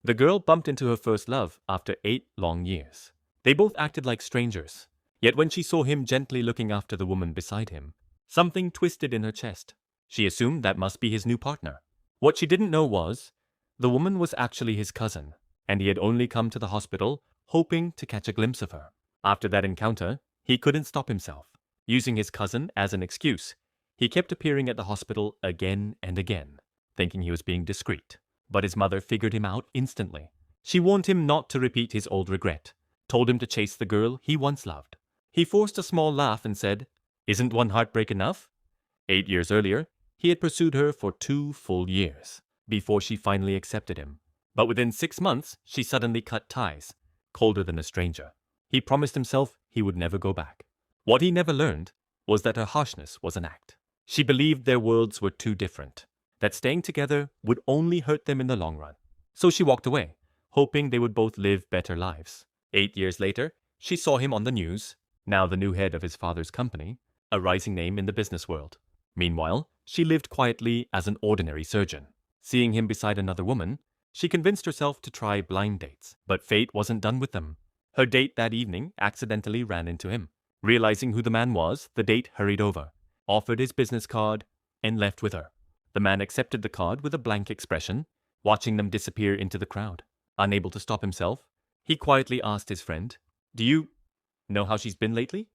The girl bumped into her first love after 8 long years. They both acted like strangers. Yet when she saw him gently looking after the woman beside him, something twisted in her chest. She assumed that must be his new partner. What she didn't know was, the woman was actually his cousin, and he had only come to the hospital hoping to catch a glimpse of her. After that encounter, he couldn't stop himself. Using his cousin as an excuse, he kept appearing at the hospital again and again, thinking he was being discreet. But his mother figured him out instantly. She warned him not to repeat his old regret, told him to chase the girl he once loved. He forced a small laugh and said, "Isn't one heartbreak enough?" 8 years earlier, he had pursued her for 2 full years, before she finally accepted him. But within 6 months, she suddenly cut ties, colder than a stranger. He promised himself he would never go back. What he never learned was that her harshness was an act. She believed their worlds were too different, that staying together would only hurt them in the long run. So she walked away, hoping they would both live better lives. 8 years later, she saw him on the news, now the new head of his father's company, a rising name in the business world. Meanwhile, she lived quietly as an ordinary surgeon. Seeing him beside another woman, she convinced herself to try blind dates. But fate wasn't done with them. Her date that evening accidentally ran into him. Realizing who the man was, the date hurried over, offered his business card, and left with her. The man accepted the card with a blank expression, watching them disappear into the crowd. Unable to stop himself, he quietly asked his friend, "Do you know how she's been lately?"